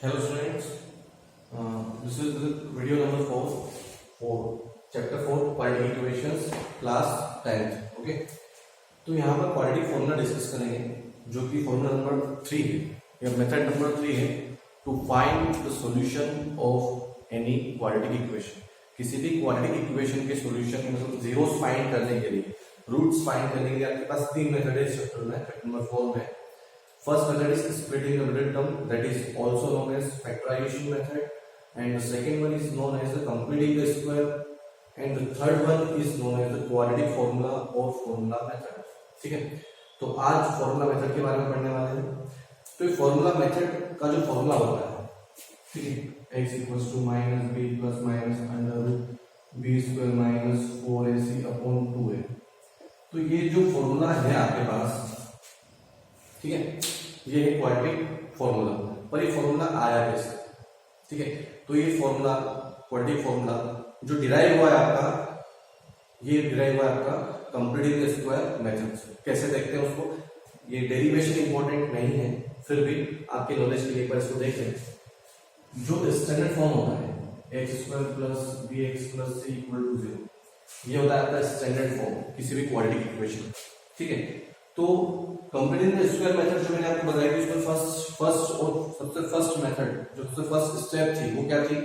Hello students, this is the video number 4 for chapter 4 quadratic equations class 10th. Okay, तो यहाँ पर quadratic formula discuss करेंगे जो कि फॉर्मूला नंबर 3 है या मेथड नंबर 3 है to find the solution of any quadratic equation. किसी भी क्वाड्रेटिक इक्वेशन के सॉल्यूशन मतलब जीरोस फाइंड करने के लिए, रूट्स फाइंड करने के लिए आपके पास तीन मेथड है इस चैप्टर में, चैप्टर नंबर 4 में। First method is splitting the middle term, that is also known as factorization method, and the second one is known as the completing the square, and the third one is known as the quadratic formula or formula method. ठीक है, तो आज formula method के बारे में पढ़ने वाले हैं। तो ये फॉर्मूला मेथड का जो फॉर्मूला होता है, ठीक है, x equals to minus B plus minus under root B square minus 4ac upon 2a। तो ये जो फॉर्मूला है आपके पास, ठीक है, ये है क्वाड्रेटिक फॉर्मूला। पर ये फॉर्मूला आया कैसे? ठीक है, तो ये फॉर्मूला क्वाड्रेटिक फॉर्मूला जो डिराइव हुआ है आपका, ये डिराइव हुआ है आपका कंप्लीटिंग द स्क्वायर मेथड से। कैसे देखते हैं उसको, ये डेरिवेशन इंपॉर्टेंट नहीं है, फिर भी आपके नॉलेज के लिए एक बार इसको देख लें। जो स्टैंडर्ड फॉर्म होता है X square plus B X plus C equal to 0, ये होता है आपका स्टैंडर्ड फॉर्म किसी भी क्वाड्रेटिक इक्वेशन। ठीक है, तो कंप्लीटिंग द स्क्वायर मेथड जो मैंने आपको बताया कि उसमें सबसे फर्स्ट मेथड जो सबसे फर्स्ट स्टेप थी वो क्या थी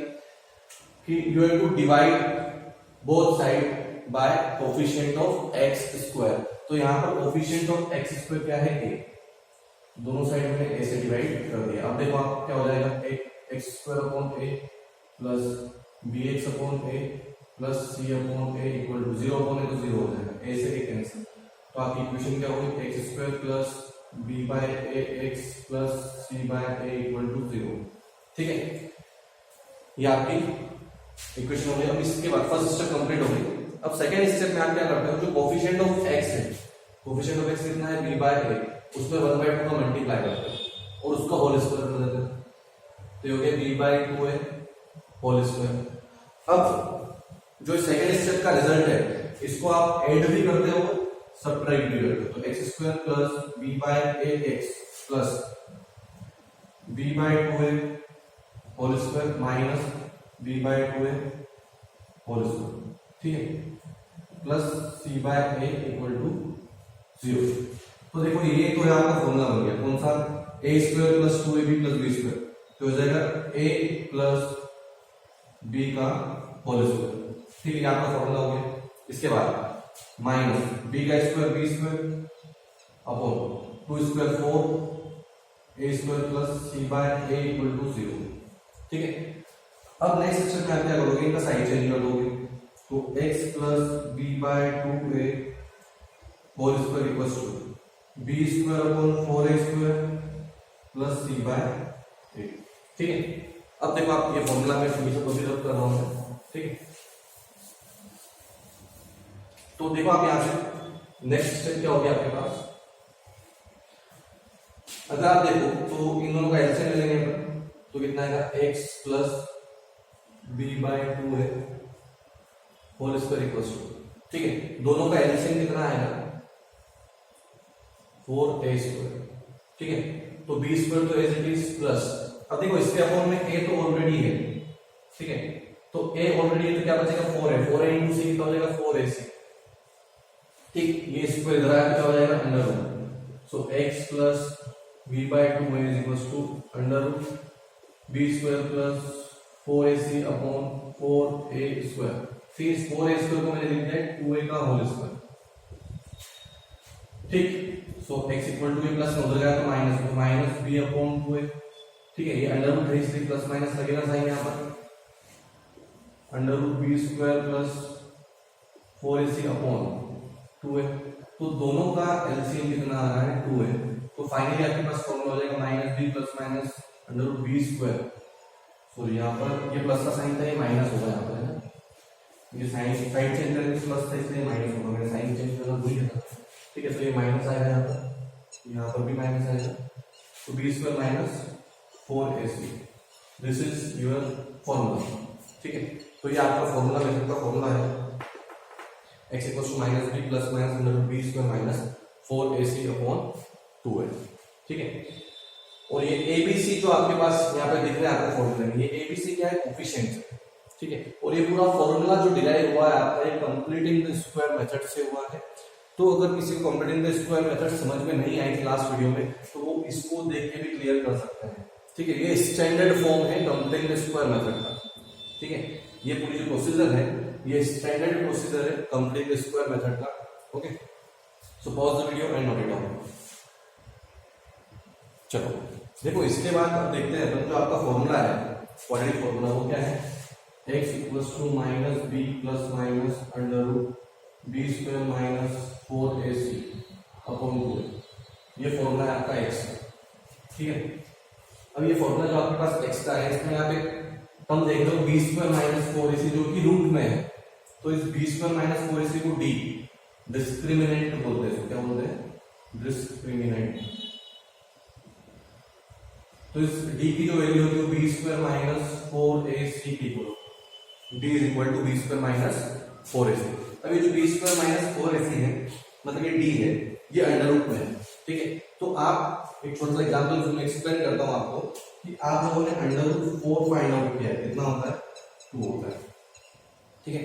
कि you have to divide both side by coefficient of X square. तो यहाँ पर कोफिशिएंट ऑफ एक्स स्क्वायर क्या है, a। दोनों साइड में a से डिवाइड कर दिया। अब देखो आप क्या हो जाएगा, X square upon a plus B X upon a plus C upon a equal to 0 upon a तो 0 हो जाएगा, a से a कैंसिल। तो आपकी इक्वेशन क्या होगी, X square plus B by A x plus C by A equal to 0। ठीक है, ये आपकी इक्वेशन हो गई। अब इसके बाद फर्स्ट स्टेप कंप्लीट हो गई। अब सेकेंड स्टेप में आप क्या करते हो, जो कोफिशिएंट ऑफ एक्स है, कोफिशिएंट ऑफ एक्स कितना है, बी बाय ए, उसमें 1/2 का मल्टीप्लाई करते हो और उसका होल स्क्वायर कर देते हो, तो ये हो गया B by 2a whole square. अब जो सेकेंड स्टेप का रिजल्ट है इसको आप ऐड भी करते हो, सब्ट्रैक्ट भी करते हो। तो x square plus B by A x plus B by 2a whole square minus b by 2a whole square, ठीक है, plus C by A equal to 0। तो देखो ये तो है आपका फॉर्मूला बन गया, कौन सा, a square plus 2ab plus b square, तो हो जाएगा a प्लस बी का होल स्क्वायर। ठीक है, आपका फॉर्मूला हो गया। इसके बाद माइनस बी का square b square upon 2 square 4 a square plus C by A equal to 0। ठीक है, अब नेक्स्ट स्टेप में आप क्या करोगे, इनका साइन चेंज कर दोगे। तो x plus B by 2a whole square equals to B square upon 4a square plus C by a. ठीक है, अब देखो आप ये फॉर्मूला में कंसीडर कर रहा हूं, ठीक है। तो देखो आप यहां से नेक्स्ट स्टेप क्या हो गया आपके पास, अगर आप देखो तो इन दोनों का एलसीएम ले लेंगे अपन, तो कितना आएगा, x plus B by 2a whole square equals to, ठीक है, दोनों का एलसीएम कितना आएगा, 4a स्क्वायर। ठीक है, तो b स्क्वायर तो एज इट इज प्लस, अब देखो इसके अपॉन में a तो ऑलरेडी है, ठीक है, तो a ऑलरेडी है तो क्या बचेगा, 4 है, 4a इंटू c कितना हो जाएगा, 4ac। ठीक, ये स्क्वायर इधर आया क्या हो जाएगा, under root. So x plus b by 2a is equals to under root b square plus 4ac upon 4a square. फिर इस 4a स्क्वायर को मैंने लिख दिया 2a का होल स्क्वायर। ठीक, so x equal to a plus में उधर गया तो माइनस, तो माइनस b अपॉन 2a। ठीक है, ये अंडर रूट है इसलिए प्लस माइनस लगेगा साइन यहाँ पर, under root b square plus 4ac upon 2a। तो दोनों का एलसीएम कितना आ रहा है, 2a। तो फाइनली आपके पास फॉर्मूला हो जाएगा minus B plus minus under root B square. Sorry यहाँ पर ये प्लस का साइन था, ये माइनस होगा यहाँ पर, है ना, ये साइन चेंज करने से प्लस था इसलिए माइनस होगा, मैंने साइन चेंज करना भूल गया था। ठीक है, तो ये माइनस आएगा यहाँ पर भी माइनस आएगा, तो B square minus 4ac, this is your formula. ठीक है, तो ये आपका फॉर्मूला मेथड का फॉर्मूला है, x equals to minus B plus minus under root B square minus 4ac upon 2a। ठीक है, और ये एबीसी जो आपके पास यहाँ पे दिख रहा है आपको फॉर्मूला में, ये एबीसी क्या है, कोफिशिएंट है, ठीक है। और ये पूरा फॉर्मूला जो डिराइव हुआ है आपका ये कंप्लीटिंग द स्क्वायर मेथड से हुआ है। तो अगर किसी को कंप्लीटिंग द स्क्वायर मेथड समझ में नहीं आई क्लास वीडियो में तो वो इसको देख के भी क्लियर कर सकते हैं, ठीक है। ये स्टैंडर्ड फॉर्म है कंप्लीटिंग द स्क्वायर मेथड का, ठीक है। ये पूरी जो प्रोसीजर है ये स्टैंडर्ड प्रोसीजर है कंप्लीटिंग द स्क्वायर मेथड का, okay. So pause the video and note it down. चलो देखो इसके बाद अब देखते हैं तो जो आपका फॉर्मूला है क्वाड्रेटिक फॉर्मूला वो क्या है, x equals to minus B plus minus under root B square minus 4ac upon 2। ये फॉर्मूला है आपका x का, ठीक है। अब ये फॉर्मूला जो आपके पास x का है इसमें आप एक टर्म देख लो बी स्क्वायर माइनस 4ac जो कि रूट में है, तो इस बी स्क्वायर माइनस 4ac को d डिस्क्रिमिनेंट बोलते हैं, क्या बोलते हैं, डिस्क्रिमिनेंट। तो इस d की जो वैल्यू होती है बी स्क्वायर माइनस 4ac की बोलो, d is equal to B square minus 4ac। अब ये जो बी स्क्वायर माइनस 4ac है मतलब ये d है, ये अंडर रूट में है, ठीक है। तो आप एक छोटा सा एग्जांपल मैं एक्सप्लेन करता हूं आपको कि आप लोगों ने अंडर रूट 4 फाइंड आउट किया है, कितना होता है, 2 होता है, ठीक है।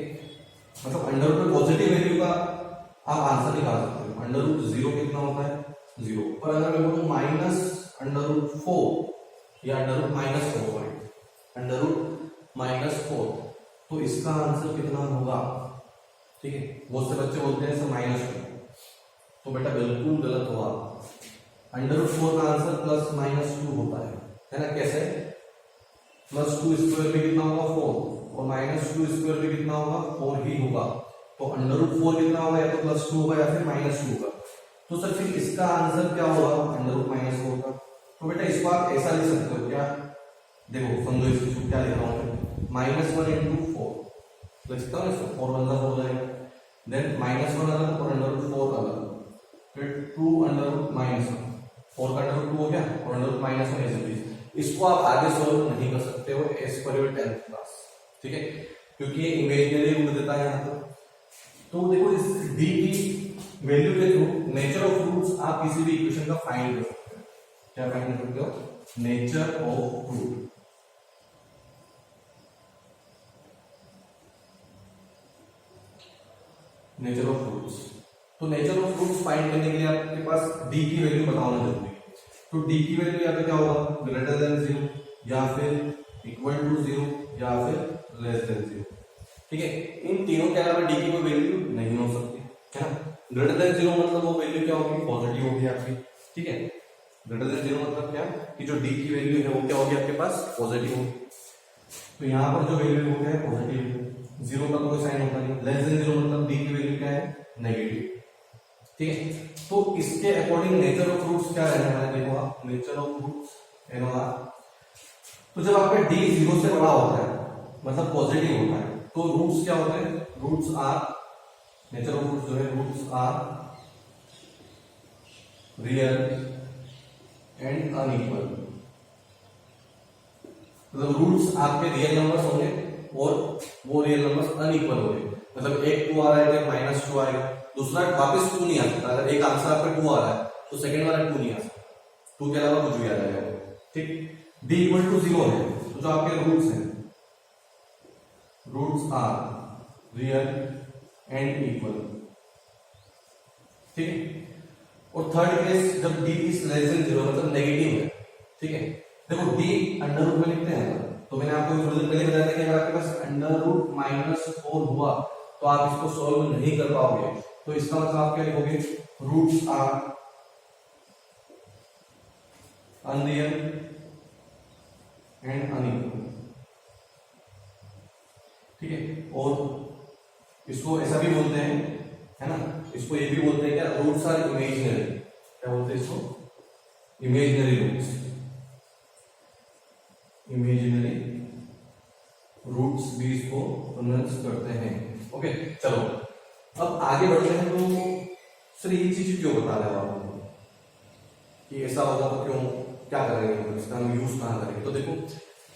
मतलब अंडर रूट में पॉजिटिव वैल्यू का आप आंसर निकाल सकते हो। अंडर रूट 0 कितना होता है, 0। पर अगर मैं बोलूं माइनस अंडर रूट 4 या under root minus 4 point, under root minus 4, तो इसका आंसर कितना होगा, ठीक है। बहुत से बच्चे बोलते हैं सर -2, तो बेटा बिल्कुल गलत होगा। अंडर रूट 4 का आंसर प्लस माइनस 2 होता है ना। कैसे, प्लस 2 स्क्वायर भी कितना होगा 4 और माइनस 2 स्क्वायर भी कितना होगा 4 ही होगा। तो अंडर रूट 4 कितना होगा, या तो प्लस 2 होगा या फिर माइनस 2 होगा। तो सर फिर इसका आंसर क्या होगा, अंडर रूट माइनस 4 का। तो बेटा इसको आप ऐसा लिख सकते हो, क्या, देखो समझो इसको क्या लिख रहा हूं, -1 into 4 लिख सकता हूं इसको, 4 1 हो जाएगा, देन -1 अलग और अंडर रूट 4 अलग, फिर 2 अंडर रूट -1, 4 का अंडर रूट 2 हो गया और अंडर रूट -1 ऐसे। इसको आप आगे सॉल्व नहीं कर सकते हो as per your 10th class, ठीक है, क्योंकि ये इमेजिनरी रूट देता है यहाँ पर। तो देखो इस d की वैल्यू के थ्रू नेचर ऑफ रूट्स आप किसी भी इक्वेशन का फाइंड कर सकते हो। क्या फाइंड कर सकते हो, nature of root. Nature of roots, तो नेचर ऑफ रूट्स फाइंड करने के लिए आपके पास d की वैल्यू बताना जरूरी है। तो d की वैल्यू या तो क्या होगा, ग्रेटर देन 0 या फिर इक्वल टू 0 या फिर लेस देन 0, ठीक है। इन तीनों के अलावा d की कोई वैल्यू नहीं हो सकती, है ना। ग्रेटर देन 0 मतलब वो वैल्यू क्या होगी, पॉजिटिव होगी आपकी, ठीक है। ग्रेटर देन 0 मतलब क्या, कि जो d की वैल्यू है वो क्या होगी आपके पास, पॉजिटिव होगी। तो यहाँ पर जो वैल्यू है वो क्या है, पॉजिटिव है, 0 का कोई साइन होता नहीं। लेस देन 0 मतलब d की वैल्यू क्या है, नेगेटिव, ठीक है। तो इसके अकॉर्डिंग नेचर ऑफ रूट्स क्या रहने वाला है, देखो आप, नेचर ऑफ रूट्स NOR। तो जब आपका d 0 से बड़ा होता है मतलब पॉजिटिव होता है, तो रूट्स क्या होते हैं, roots are, nature of roots जो है, roots are real and unequal. मतलब रूट्स आपके रियल नंबर्स होंगे और वो रियल नंबर्स अनइक्वल होंगे। मतलब एक 2 आ रहा है तो एक -2 आएगा, दूसरा वापस 2 नहीं आ सकता। अगर एक आंसर आपका 2 आ रहा है तो सेकंड वाला 2 नहीं आ सकता, 2 के अलावा कुछ भी आ जाएगा, ठीक। d इक्वल टू 0 है तो जो आपके रूट्स हैं, roots are real and equal, ठीक है। और थर्ड केस जब d इज लेस देन 0 मतलब नेगेटिव है, ठीक है। देखो d अंडर रूट में लिखते हैं, तो मैंने आपको थोड़ी देर पहले बताया था कि अगर आपके पास अंडर रूट -4 हुआ तो आप इसको सॉल्व नहीं कर पाओगे। तो इसका मतलब आप क्या लिखोगे, roots are unreal and unequal, ठीक है। और इसको ऐसा भी बोलते हैं, है ना, इसको ये भी बोलते हैं क्या, रूट्स आर इमेजिनरी। क्या बोलते हैं इसको, इमेजिनरी रूट्स, इमेजिनरी रूट्स भी इसको प्रोनाउंस करते हैं, ओके। चलो अब आगे बढ़ते हैं। तो सर ये चीज क्यों बता रहे हो आप कि ऐसा होगा, तो क्यों, क्या करेंगे, इसका हम यूज कहां करेंगे। तो देखो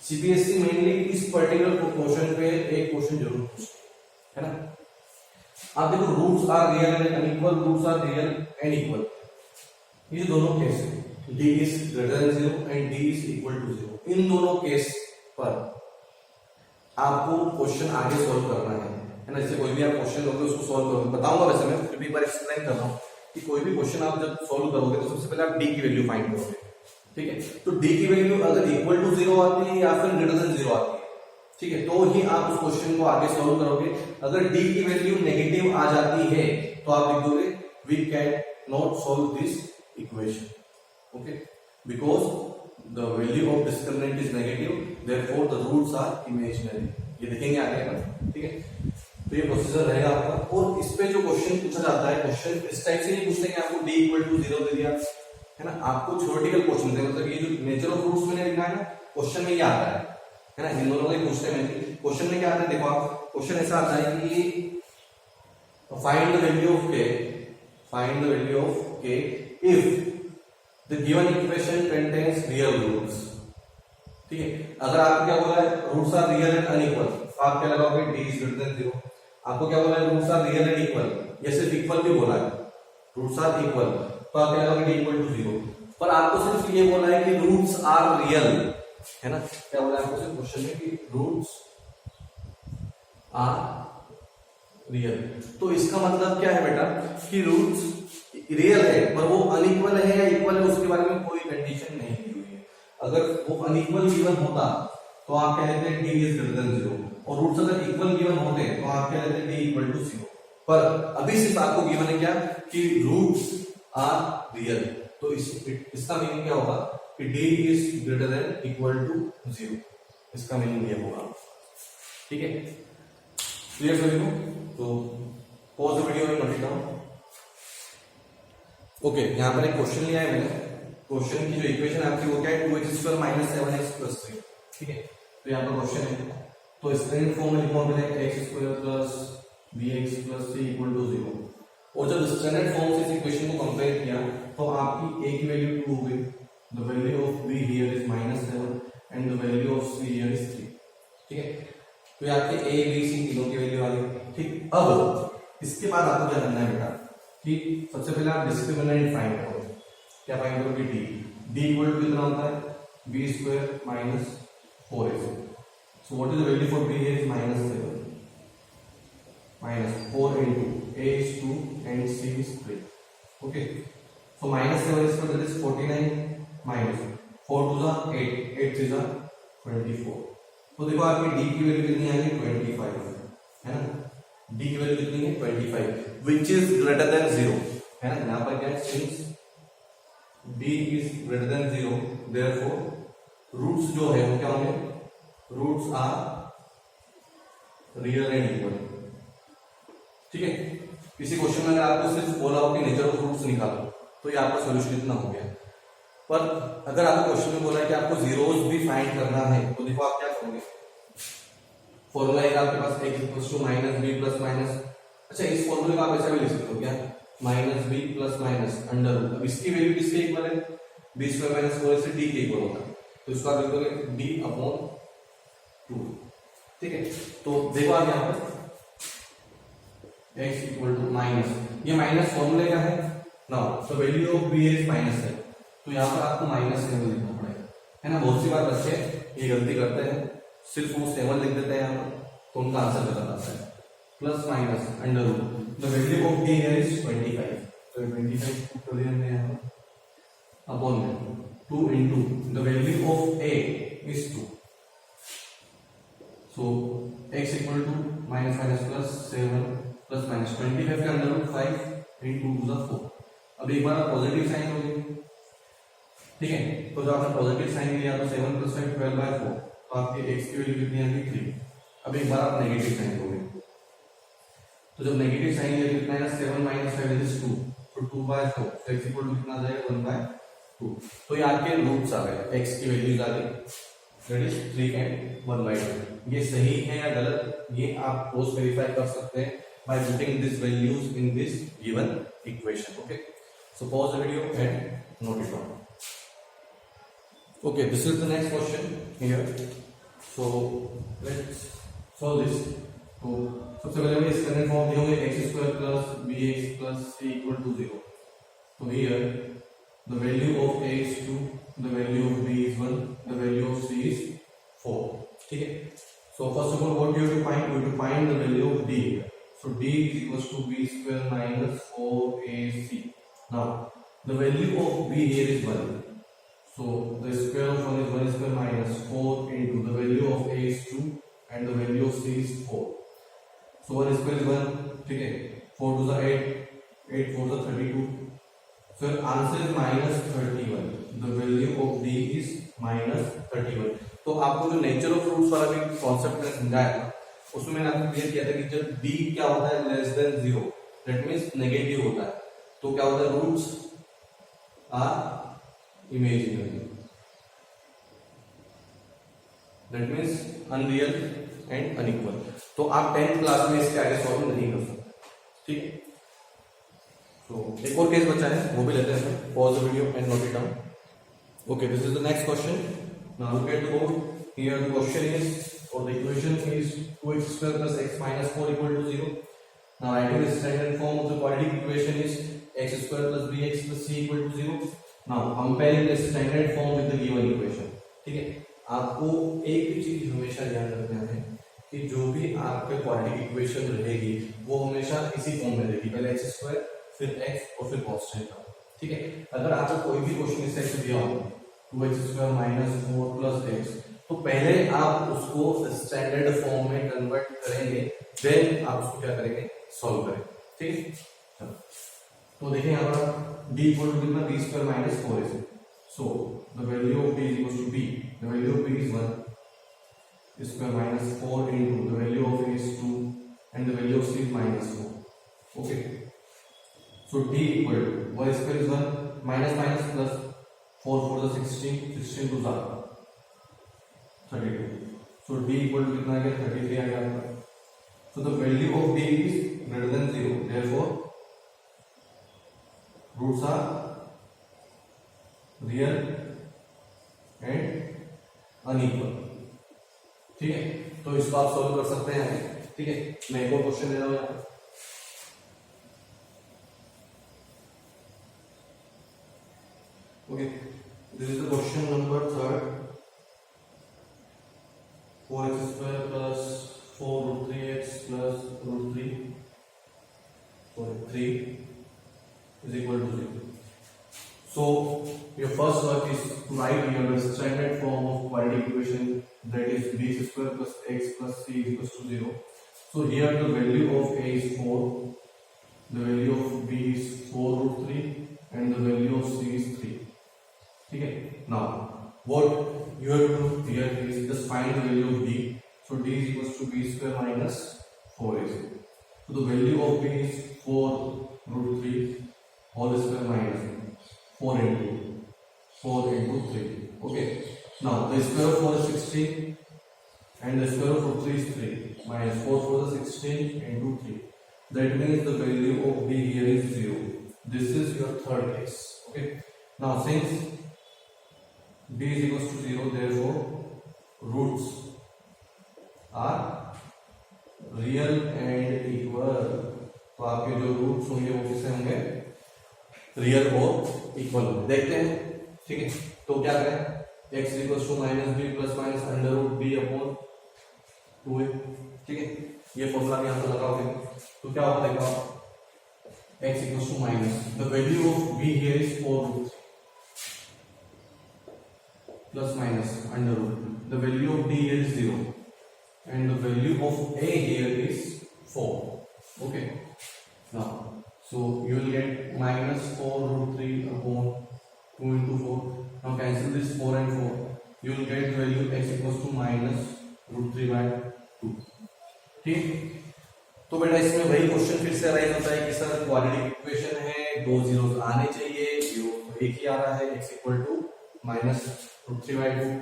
सीबीएसई मेनली इस पर्टिकुलर क्वेश्चन पे एक क्वेश्चन जरूर पूछती है ना। आप देखो roots are real and unequal, roots are real and equal, ये दोनों केस है, d is greater than 0 and d is equal to 0, इन दोनों केस पर आपको क्वेश्चन आगे सॉल्व करना है ना। जैसे कोई भी आप क्वेश्चन लोगे उसको सॉल्व करोगे, बताऊंगा वैसे मैं फिर भी एक बार एक्सप्लेन कर रहा हूँ कि कोई भी क्वेश्चन आप जब सॉल्व करोगे तो सबसे पहले आप d की वैल्यू फाइंड करोगे, ठीक है। तो d की वैल्यू अगर इक्वल टू 0 आती है या फिर ग्रेटर देन 0 आती है, ठीक है, तो ही आप उस क्वेश्चन को आगे सॉल्व करोगे। अगर d की वैल्यू नेगेटिव आ जाती है तो आप लिख दोगे we can not solve this equation, okay, because the value of discriminant is negative, therefore the roots are imaginary. ये देखेंगे आगे का, ठीक है। तो ये प्रोसीजर रहेगा आपका। और इस पे जो क्वेश्चन पूछा जाता है, क्वेश्चन इस टाइप से नहीं पूछते हैं आपको d इक्वल टू 0 दे दिया है ना, आपको थ्योरेटिकल क्वेश्चन दे, मतलब ये जो नेचर ऑफ रूट्स मैंने लिखा है ना, क्वेश्चन में ये आता है ना, इन दोनों को पूछते हैं। क्वेश्चन में क्या आता है, देखो आप, क्वेश्चन ऐसा आता है कि find the value of k, find the value of k if the given equation contains real roots, ठीक है। अगर आपको क्या बोला है, roots are real and unequal, तो आप क्या लगाओगे, d इज ग्रेटर देन 0। आपको क्या बोला है, roots are real and equal, या सिर्फ इक्वल भी बोला है, रूट्स आर इक्वल, तो आप क्या लगाओगे, d इक्वल टू 0। पर आपको सिर्फ ये बोला है कि रूट्स आर रियल, है ना, क्या बोला है आपको सिर्फ क्वेश्चन में कि रूट्स आर रियल। तो इसका मतलब क्या है बेटा कि रूट्स रियल है पर वो अनइक्वल है या इक्वल है उसके बारे में कोई कंडीशन नहीं दी हुई है। अगर वो अनइक्वल गिवन होता तो आप कह लेते हैं d इज ग्रेटर देन 0, और रूट्स अगर इक्वल गिवन होते तो आप कह लेते हैं d इक्वल टू 0। पर अभी सिर्फ आपको गिवन है क्या कि रूट्स आर रियल, तो इसका मीनिंग क्या होगा कि d is greater than equal to 0, इसका मीनिंग ये होगा, ठीक है। क्लियर सभी को? तो pause the video and note it down. Okay, यहाँ पर एक क्वेश्चन लिया है मैंने। क्वेश्चन की जो इक्वेशन आपकी वो क्या है, 2x² माइनस 7x प्लस 3, ठीक है। तो यहाँ पर क्वेश्चन है, तो स्टैंडर्ड फॉर्म में लिखा मैंने x² plus bx plus c equal to 0। और जब स्टैंडर्ड फॉर्म से इस इक्वेशन को कंपेयर किया तो आपकी a की वैल्यू 2 हो गई, the value of b here is -7 and the value of c here is 3, ठीक है। तो ये आपके a b c तीनों की वैल्यू आ गई, ठीक। अब इसके बाद आपको क्या करना है बेटा कि सबसे पहले आप डिस्क्रिमिनेंट फाइंड करो। क्या फाइंड करोगे, d इक्वल टू कितना होता है, b² minus 4ac। So what is the value for b is -7 minus 4 into a is 2 and c is 3, okay। So -7 is that is 49 minus 4 to the 8, 8 is 24। तो देखो आपकी d की value कितनी आ गई, 25, है ना। d की वैल्यू कितनी है, 25, which is greater than 0, है ना। यहाँ पर क्या है, since d is greater than 0 therefore roots जो है वो क्या होंगे, roots are real and equal, ठीक है। किसी क्वेश्चन में अगर आपको सिर्फ बोला हो कि नेचर ऑफ रूट्स निकालो तो ये आपका सॉल्यूशन इतना हो गया। पर अगर आपको क्वेश्चन में बोला है कि आपको जीरोस भी फाइंड करना है तो देखो आप क्या करोगे, फॉर्मूला है आपके पास x equals to minus B plus minus, अच्छा इस फॉर्मूले को आप ऐसा भी लिख सकते हो क्या, minus B plus minus under root. अब इसकी वैल्यू किसके इक्वल है, b² माइनस 4 से d के इक्वल होता है, तो इसको आप लिख दोगे d अपॉन 2, ठीक है। तो देखो आप यहाँ पर x इक्वल टू माइनस, ये माइनस फॉर्मूले का है ना, तो value of b is minus है, तो यहाँ पर आपको -7 लिखना पड़ेगा, है ना। बहुत सी बार बच्चे ये गलती करते हैं, सिर्फ वो 7 लिख देते हैं यहाँ पर, तो उनका आंसर गलत आता है। Plus minus under root, the value of b here is 25, तो 25 पुट कर दिया हमने यहाँ पर अपॉन में 2 into the value of a is 2, so x equal to minus minus plus 7 plus minus 25 का under root 5 into 2 to the 4। अब एक बार पॉजिटिव साइन हो गई, ठीक है। तो जब आपने पॉजिटिव साइन लिया तो 7 + 5 12/4, तो आपके x की वैल्यू कितनी आ गई, 3। अब एक बार आप नेगेटिव साइन हो गए, तो जब नेगेटिव साइन लिया कितना है, 7 - 5 is 2, तो 2/4, तो x इक्वल टू कितना आ जाएगा, 1/2। तो ये आपके रूट्स आ गए, x की वैल्यूज आ गई, दैट इज 3 and 1/2। ये सही है या गलत, ये आप क्रॉस वेरीफाई कर सकते हैं by putting these values in this given equation, okay। So pause the video and note it down। Okay, this is the next question here, so let's solve this। तो सबसे पहले हमें इसका फॉर्म दिए होंगे x² + bx + c = 0। तो here the value of a is 2, the value of b is 1, the value of c is 4. ठीक है. So first of all, what you have to find? You have to find the value of d. So d is equals to b square minus 4ac. Now the value of b here is 1. So the square of 1 is 1 square minus 4 into the value of a is 2 and the value of c is 4. So 1 square is 1. ठीक है. 4 to the 8, 8 4 to 32. So answer is minus 31. The value of d is minus 31. तो आपको जो nature of roots वाला भी concept मैंने समझाया था, उसमें मैंने आपको क्लियर किया था कि जब d क्या होता है less than 0, that means negative होता है, तो क्या होता है roots are imaginary, that means unreal and unequal. तो आप 10th क्लास में इसके आगे सॉल्व नहीं कर सकते. ठीक है. तो एक और केस बचा है, वो भी लेते हैं. Pause the video and note it down. Okay, this is the next question. Now look at the board. Here the question is, और the equation is 2x square plus x minus 4 equal to 0. Now writing the standard form of the quadratic equation is x square plus bx plus c equal to 0. Now comparing the standard form with the given equation. ठीक है. आपको एक चीज हमेशा ध्यान रखना है कि जो भी आपके क्वाड्रेटिक इक्वेशन रहेगी वो हमेशा इसी फॉर्म में रहेगी, पहले x स्क्वायर फिर x और फिर कांस्टेंट का. ठीक है. अगर आपको कोई भी क्वेश्चन इस टाइप से दिया हो 2x square minus 4 plus x, तो पहले आप उसको स्टैंडर्ड फॉर्म में कन्वर्ट करेंगे, देन आप उसको क्या करेंगे, सॉल्व करेंगे. ठीक है. तो देखिए यहाँ पर d इक्वल टू कितना, b square minus 4ac. So the value of d equal to b, the value of b is 1 square minus 4 into the value of a is 2 and the value of c is minus 4. Okay. So d equal to y square is 1 minus minus plus 4 4 the 16, 16 to the 32. So d equal to कितना आ गया, 33 आ गया आपका. So the value of d is greater than 0. Therefore roots are real and unequal. ठीक है. तो इसको आप solve कर सकते हैं. ठीक है. मैं एक और क्वेश्चन ले रहा हूं यहाँ. Okay, this is the question number 3. 4x square plus 4 root 3x plus root 3 is equal to 0. So your first work is to write here the standard form of quadratic equation, that is b square plus x plus c is equal to 0. So here the value of a is 4, the value of b is 4 root 3 and the value of c is 3. ठीक है. Now what you have to do here is just find the value of d. So d is equal to b square minus 4ac. So the value of b is 4 root 3 whole square minus 4 into 3. Okay. Now the square of 4 is 16 and the square of root 3 is 3 minus 4 4 is 16 into 3. That means the value of b here is 0. This is your third case. Okay. Now since b is equal to 0, therefore roots are real and equal. तो आपके जो roots होंगे वो किससे होंगे, real और equal होंगे. देखते हैं. ठीक है. तो क्या करें, x equal to minus B plus minus under root B upon 2a. ठीक है. ये फॉर्मूला भी यहाँ पर लगाओगे तो क्या होगा, देखो x equal to minus the value of b here is 4 root plus minus under root, the value of d here is 0 and the value of a here is 4. Okay. Now so you will get minus 4 root 3 upon 2 into 4. Now cancel this 4 and 4. You will get the value x equals to minus root 3 by 2. ठीक. तो बेटा इसमें वही question फिर से arise होता है कि सर क्वाड्रेटिक इक्वेशन है, दो जीरोस आने चाहिए, जीरो तो एक ही आ रहा है, x equal to minus root 3 by 2.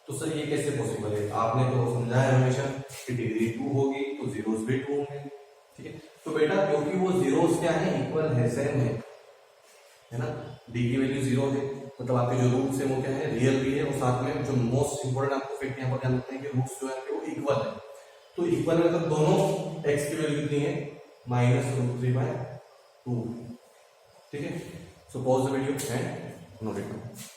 तो सर ये कैसे पॉसिबल है? आपने तो समझाया हमेशा कि डिग्री 2 होगी तो जीरोस भी 2 होंगे. ठीक है. तो बेटा क्योंकि वो जीरोस क्या है, इक्वल है, सेम है ना. डी की वैल्यू 0 है, मतलब आपके जो रूट्स है वो क्या है, रियल भी है, और साथ में जो मोस्ट इंपोर्टेंट आपको फैक्ट यहाँ पर ध्यान रखना है कि रूट्स जो है वो इक्वल है. तो इक्वल है मतलब दोनों x की वैल्यू कितनी है, माइनस रूट 3 बाय 2. ठीक है. So pause the video and note it down.